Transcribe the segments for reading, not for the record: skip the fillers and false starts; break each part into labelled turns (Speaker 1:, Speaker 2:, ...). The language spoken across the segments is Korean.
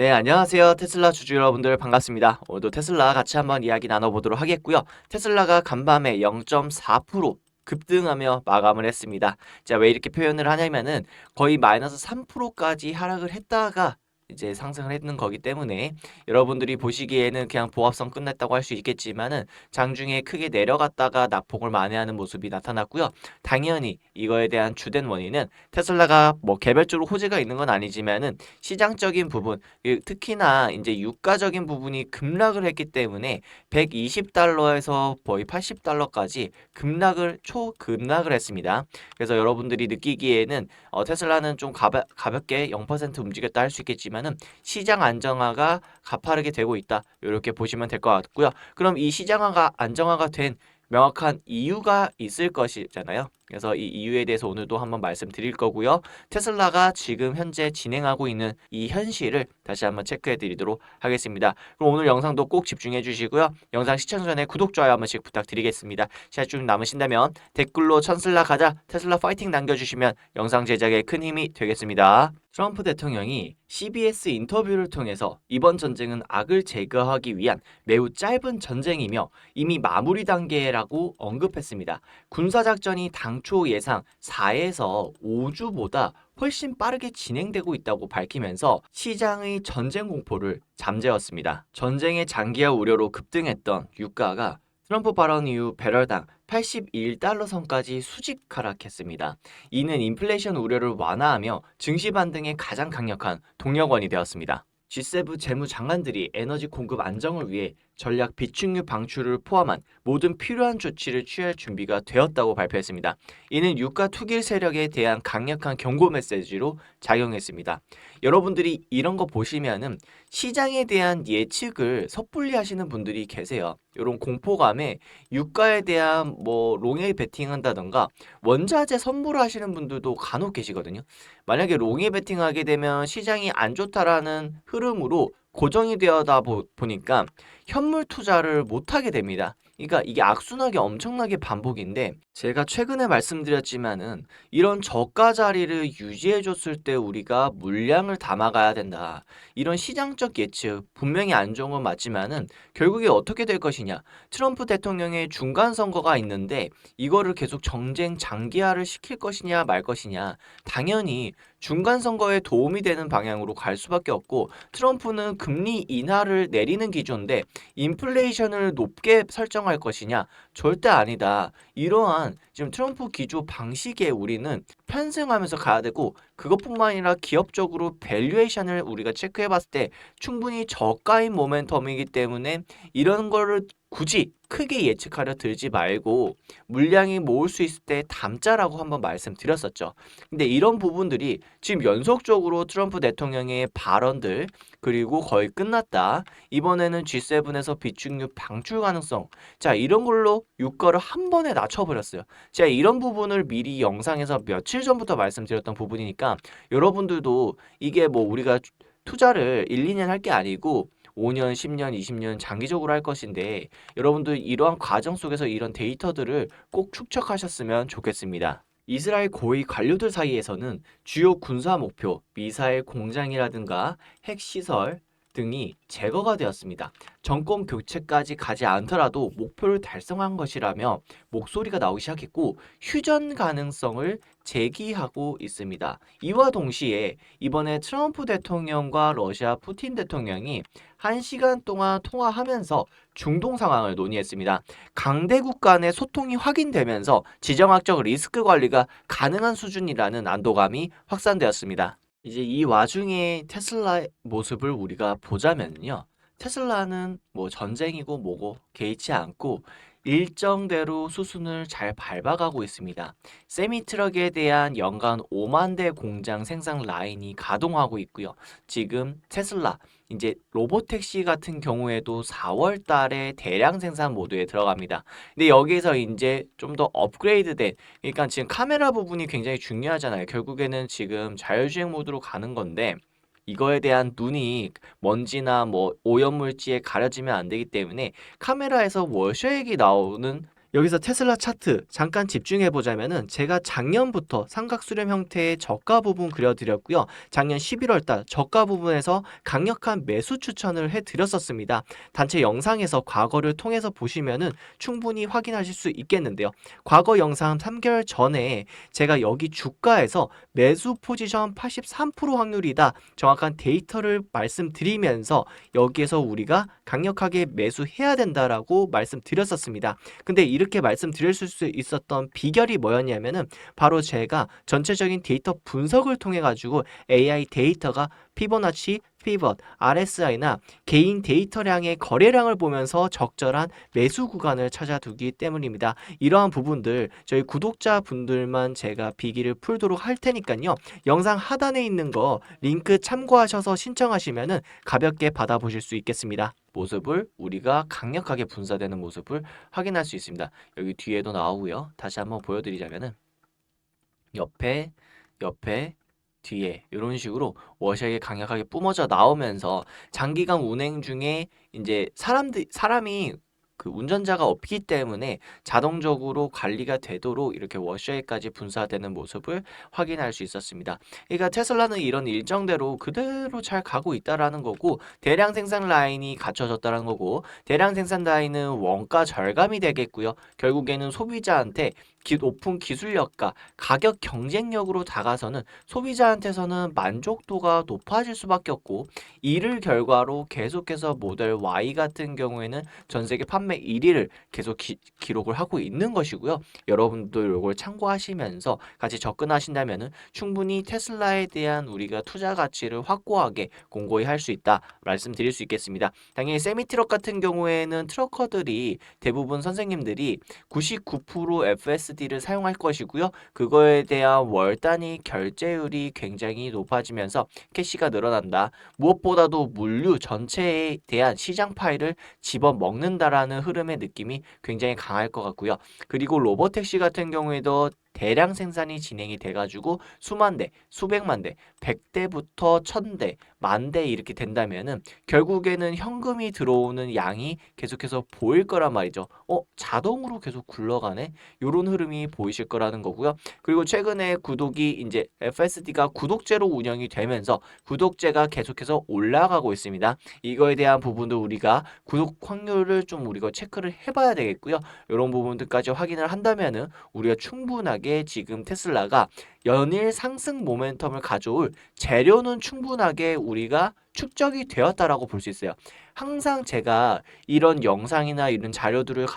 Speaker 1: 네, 안녕하세요. 테슬라 주주 여러분들 반갑습니다. 오늘도 테슬라 같이 한번 이야기 나눠보도록 하겠고요. 테슬라가 간밤에 0.4% 급등하며 마감을 했습니다. 자, 왜 이렇게 표현을 하냐면은 거의 마이너스 3%까지 하락을 했다가 이제 상승을 했는 거기 때문에 여러분들이 보시기에는 그냥 보합성 끝냈다고 할 수 있겠지만은 장중에 크게 내려갔다가 낙폭을 만회하는 모습이 나타났고요. 당연히 이거에 대한 주된 원인은 테슬라가 뭐 개별적으로 호재가 있는 건 아니지만은 시장적인 부분, 특히나 이제 유가적인 부분이 급락을 했기 때문에 120달러에서 거의 80달러까지 초급락을 했습니다. 그래서 여러분들이 느끼기에는 테슬라는 좀 가볍게 0% 움직였다 할 수 있겠지만은 시장 안정화가 가파르게 되고 있다. 이렇게 보시면 될 것 같고요. 그럼 이 시장화가 안정화가 된 명확한 이유가 있을 것이잖아요. 그래서 이 이유에 대해서 오늘도 한번 말씀드릴 거고요. 테슬라가 지금 현재 진행하고 있는 이 현실을 다시 한번 체크해 드리도록 하겠습니다. 그럼 오늘 영상도 꼭 집중해 주시고요. 영상 시청 전에 구독, 좋아요 한 번씩 부탁드리겠습니다. 시간 좀 남으신다면 댓글로 천슬라 가자, 테슬라 파이팅 남겨주시면 영상 제작에 큰 힘이 되겠습니다. 트럼프 대통령이 CBS 인터뷰를 통해서 이번 전쟁은 악을 제거하기 위한 매우 짧은 전쟁이며 이미 마무리 단계라고 언급했습니다. 군사작전이 당초 예상 4에서 5주보다 훨씬 빠르게 진행되고 있다고 밝히면서 시장의 전쟁 공포를 잠재웠습니다. 전쟁의 장기화 우려로 급등했던 유가가 트럼프 발언 이후 배럴당 81달러 선까지 수직 하락했습니다. 이는 인플레이션 우려를 완화하며 증시 반등에 가장 강력한 동력원이 되었습니다. G7 재무장관들이 에너지 공급 안정을 위해 전략 비축유 방출을 포함한 모든 필요한 조치를 취할 준비가 되었다고 발표했습니다. 이는 유가 투기 세력에 대한 강력한 경고 메시지로 작용했습니다. 여러분들이 이런 거 보시면은 시장에 대한 예측을 섣불리 하시는 분들이 계세요. 이런 공포감에 유가에 대한 뭐 롱에 베팅한다던가 원자재 선물을 하시는 분들도 간혹 계시거든요. 만약에 롱에 베팅하게 되면 시장이 안 좋다라는 흐름으로 고정이 되어다 보니까 현물 투자를 못 하게 됩니다. 그러니까 이게 악순환이 엄청나게 반복인데 제가 최근에 말씀드렸지만은 이런 저가 자리를 유지해 줬을 때 우리가 물량을 담아가야 된다. 이런 시장적 예측 분명히 안 좋은 건 맞지만은 결국에 어떻게 될 것이냐. 트럼프 대통령의 중간 선거가 있는데 이거를 계속 정쟁 장기화를 시킬 것이냐 말 것이냐. 당연히 중간 선거에 도움이 되는 방향으로 갈 수밖에 없고 트럼프는 금리 인하를 내리는 기조인데 인플레이션을 높게 설정할 것이냐? 절대 아니다. 이러한 지금 트럼프 기조 방식에 우리는 편승하면서 가야 되고 그것뿐만 아니라 기업적으로 밸류에이션을 우리가 체크해 봤을 때 충분히 저가인 모멘텀이기 때문에 이런 거를 굳이 크게 예측하려 들지 말고 물량이 모을 수 있을 때 담자라고 한번 말씀드렸었죠. 근데 이런 부분들이 지금 연속적으로 트럼프 대통령의 발언들 그리고 거의 끝났다. 이번에는 G7에서 비축유 방출 가능성. 자, 이런 걸로 유가를 한 번에 낮춰버렸어요. 제가 이런 부분을 미리 영상에서 며칠 전부터 말씀드렸던 부분이니까 여러분들도 이게 뭐 우리가 투자를 1, 2년 할 게 아니고 5년, 10년, 20년 장기적으로 할 것인데 여러분들 이러한 과정 속에서 이런 데이터들을 꼭 축적하셨으면 좋겠습니다. 이스라엘 고위 관료들 사이에서는 주요 군사 목표, 미사일 공장이라든가 핵시설 등이 제거가 되었습니다. 정권 교체까지 가지 않더라도 목표를 달성한 것이라며 목소리가 나오기 시작했고 휴전 가능성을 제기하고 있습니다. 이와 동시에 이번에 트럼프 대통령과 러시아 푸틴 대통령이 1시간 동안 통화하면서 중동 상황을 논의했습니다. 강대국 간의 소통이 확인되면서 지정학적 리스크 관리가 가능한 수준이라는 안도감이 확산되었습니다. 이제 이 와중에 테슬라의 모습을 우리가 보자면요. 테슬라는 뭐 전쟁이고 뭐고 개의치 않고 일정대로 수순을 잘 밟아가고 있습니다. 세미트럭에 대한 연간 5만 대 공장 생산 라인이 가동하고 있고요. 지금 테슬라 이제 로보택시 같은 경우에도 4월 달에 대량 생산 모드에 들어갑니다. 근데 여기에서 이제 좀 더 업그레이드된 그러니까 지금 카메라 부분이 굉장히 중요하잖아요. 결국에는 지금 자율주행 모드로 가는 건데 이거에 대한 눈이 먼지나 뭐 오염물질에 가려지면 안 되기 때문에 카메라에서 월셔액이 나오는 여기서 테슬라 차트 잠깐 집중해 보자면은 제가 작년부터 삼각수렴 형태의 저가 부분 그려드렸고요. 작년 11월 달 저가 부분에서 강력한 매수 추천을 해드렸었습니다. 단체 영상에서 과거를 통해서 보시면은 충분히 확인하실 수 있겠는데요. 과거 영상 3개월 전에 제가 여기 주가에서 매수 포지션 83% 확률이다. 정확한 데이터를 말씀드리면서 여기에서 우리가 강력하게 매수해야 된다라고 말씀드렸었습니다. 근데 이렇게 말씀드릴 수 있었던 비결이 뭐였냐면은 바로 제가 전체적인 데이터 분석을 통해 가지고 AI 데이터가 피보나치, 피벗, RSI나 개인 데이터량의 거래량을 보면서 적절한 매수 구간을 찾아두기 때문입니다. 이러한 부분들 저희 구독자분들만 제가 비기를 풀도록 할 테니까요. 영상 하단에 있는 거 링크 참고하셔서 신청하시면은 가볍게 받아보실 수 있겠습니다. 모습을 우리가 강력하게 분사되는 모습을 확인할 수 있습니다. 여기 뒤에도 나오고요. 다시 한번 보여드리자면은 옆에 뒤에 이런 식으로 워셔액이 강력하게 뿜어져 나오면서 장기간 운행 중에 이제 사람이 그 운전자가 없기 때문에 자동적으로 관리가 되도록 이렇게 워셔액까지 분사되는 모습을 확인할 수 있었습니다. 그러니까 테슬라는 이런 일정대로 그대로 잘 가고 있다라는 거고, 대량 생산 라인이 갖춰졌다는 거고, 대량 생산 라인은 원가 절감이 되겠고요. 결국에는 소비자한테 높은 기술력과 가격 경쟁력으로 다가서는 소비자한테서는 만족도가 높아질 수밖에 없고, 이를 결과로 계속해서 모델 Y 같은 경우에는 전 세계 판매 1위를 계속 기록을 하고 있는 것이고요. 여러분들 이걸 참고하시면서 같이 접근하신다면 충분히 테슬라에 대한 우리가 투자 가치를 확고하게 공고히 할 수 있다 말씀드릴 수 있겠습니다. 당연히 세미트럭 같은 경우에는 트럭커들이 대부분 선생님들이 99% FSD를 사용할 것이고요. 그거에 대한 월 단위 결제율이 굉장히 높아지면서 캐시가 늘어난다. 무엇보다도 물류 전체에 대한 시장 파일을 집어먹는다라는 흐름의 느낌이 굉장히 강할 것 같고요. 그리고 로보택시 같은 경우에도 대량 생산이 진행이 돼가지고 수만 대, 수백만 대, 100대부터 1000대, 10,000대 이렇게 된다면은 결국에는 현금이 들어오는 양이 계속해서 보일 거란 말이죠. 자동으로 계속 굴러가네? 요런 흐름이 보이실 거라는 거고요. 그리고 최근에 구독이 이제 FSD가 구독제로 운영이 되면서 구독제가 계속해서 올라가고 있습니다. 이거에 대한 부분도 우리가 구독 확률을 좀 우리가 체크를 해봐야 되겠고요. 이런 부분들까지 확인을 한다면은 우리가 충분하게 지금 테슬라가 연일 상승 모멘텀을 가져올 재료는 충분하게 우리가 축적이 되었다라고 볼 수 있어요. 항상 제가 이런 영상이나 이런 자료들을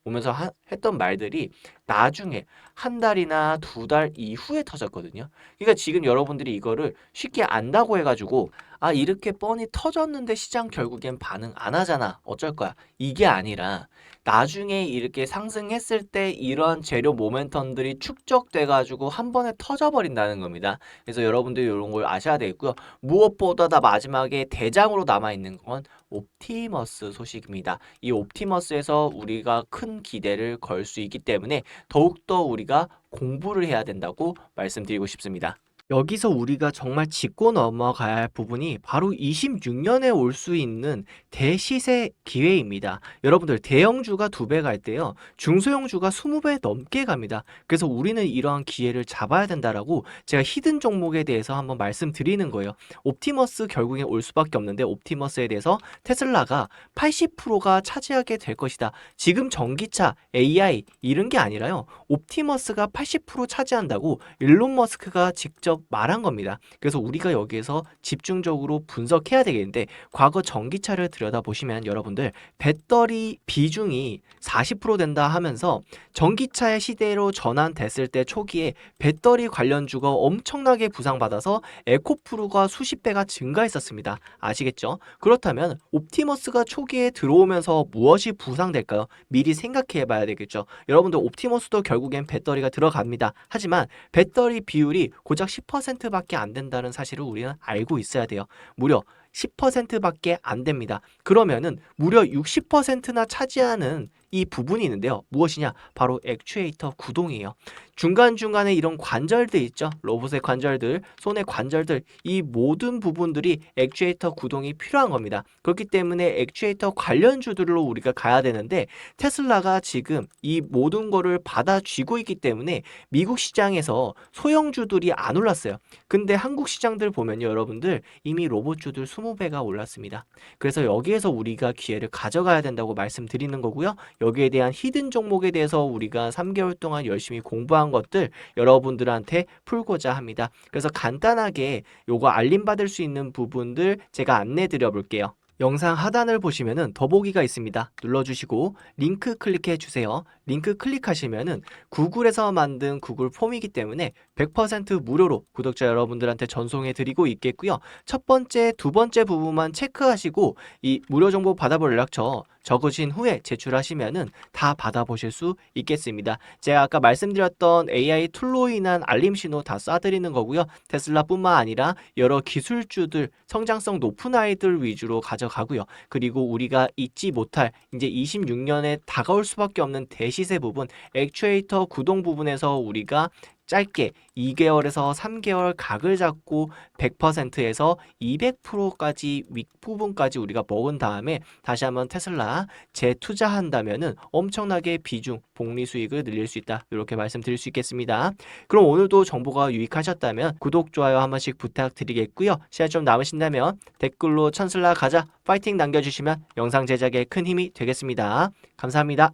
Speaker 1: 오면서 했던 말들이 나중에 한 달이나 두 달 이후에 터졌거든요. 그러니까 지금 여러분들이 이거를 쉽게 안다고 해가지고 이렇게 뻔히 터졌는데 시장 결국엔 반응 안 하잖아. 어쩔 거야. 이게 아니라 나중에 이렇게 상승했을 때 이런 재료 모멘텀들이 축적돼가지고 한 번에 터져버린다는 겁니다. 그래서 여러분들이 이런 걸 아셔야 되겠고요. 무엇보다 다 마지막에 대장으로 남아있는 건 옵티머스 소식입니다. 이 옵티머스에서 우리가 큰 기대를 걸 수 있기 때문에 더욱더 우리가 공부를 해야 된다고 말씀드리고 싶습니다. 여기서 우리가 정말 짚고 넘어가야 할 부분이 바로 26년에 올 수 있는 대시세 기회입니다. 여러분들 대형주가 2배 갈 때요. 중소형주가 20배 넘게 갑니다. 그래서 우리는 이러한 기회를 잡아야 된다라고 제가 히든 종목에 대해서 한번 말씀드리는 거예요. 옵티머스 결국에 올 수밖에 없는데 옵티머스에 대해서 테슬라가 80%가 차지하게 될 것이다. 지금 전기차, AI 이런 게 아니라요. 옵티머스가 80% 차지한다고 일론 머스크가 직접 말한 겁니다. 그래서 우리가 여기에서 집중적으로 분석해야 되겠는데, 과거 전기차를 들여다보시면 여러분들 배터리 비중이 40% 된다 하면서 전기차의 시대로 전환됐을 때 초기에 배터리 관련주가 엄청나게 부상받아서 에코프루가 수십 배가 증가했었습니다. 아시겠죠? 그렇다면 옵티머스가 초기에 들어오면서 무엇이 부상될까요? 미리 생각해 봐야 되겠죠. 여러분들 옵티머스도 결국엔 배터리가 들어갑니다. 하지만 배터리 비율이 고작 10%밖에 안 된다는 사실을 우리는 알고 있어야 돼요. 무려 10%밖에 안 됩니다. 그러면은 무려 60%나 차지하는 이 부분이 있는데요. 무엇이냐? 바로 액추에이터 구동이에요. 중간중간에 이런 관절들 있죠. 로봇의 관절들, 손의 관절들, 이 모든 부분들이 액추에이터 구동이 필요한 겁니다. 그렇기 때문에 액추에이터 관련주들로 우리가 가야 되는데 테슬라가 지금 이 모든 거를 받아쥐고 있기 때문에 미국 시장에서 소형주들이 안 올랐어요. 근데 한국 시장들 보면요, 여러분들 이미 로봇주들 20배가 올랐습니다. 그래서 여기에서 우리가 기회를 가져가야 된다고 말씀드리는 거고요. 여기에 대한 히든 종목에 대해서 우리가 3개월 동안 열심히 공부한 것들 여러분들한테 풀고자 합니다. 그래서 간단하게 요거 알림 받을 수 있는 부분들 제가 안내 드려 볼게요. 영상 하단을 보시면은 더보기가 있습니다. 눌러주시고 링크 클릭해 주세요. 링크 클릭하시면은 구글에서 만든 구글 폼이기 때문에 100% 무료로 구독자 여러분들한테 전송해 드리고 있겠고요. 첫 번째, 두 번째 부분만 체크하시고 이 무료 정보 받아볼 연락처 적으신 후에 제출하시면은 다 받아보실 수 있겠습니다. 제가 아까 말씀드렸던 AI 툴로 인한 알림 신호 다 쏴드리는 거고요. 테슬라뿐만 아니라 여러 기술주들, 성장성 높은 아이들 위주로 가져가고요. 그리고 우리가 잊지 못할 이제 26년에 다가올 수밖에 없는 대시세 부분, 액추에이터 구동 부분에서 우리가 짧게 2개월에서 3개월 각을 잡고 100%에서 200%까지 윗부분까지 우리가 먹은 다음에 다시 한번 테슬라 재투자한다면은 엄청나게 비중, 복리 수익을 늘릴 수 있다. 이렇게 말씀드릴 수 있겠습니다. 그럼 오늘도 정보가 유익하셨다면 구독, 좋아요 한 번씩 부탁드리겠고요. 시간 좀 남으신다면 댓글로 천슬라 가자 파이팅 남겨주시면 영상 제작에 큰 힘이 되겠습니다. 감사합니다.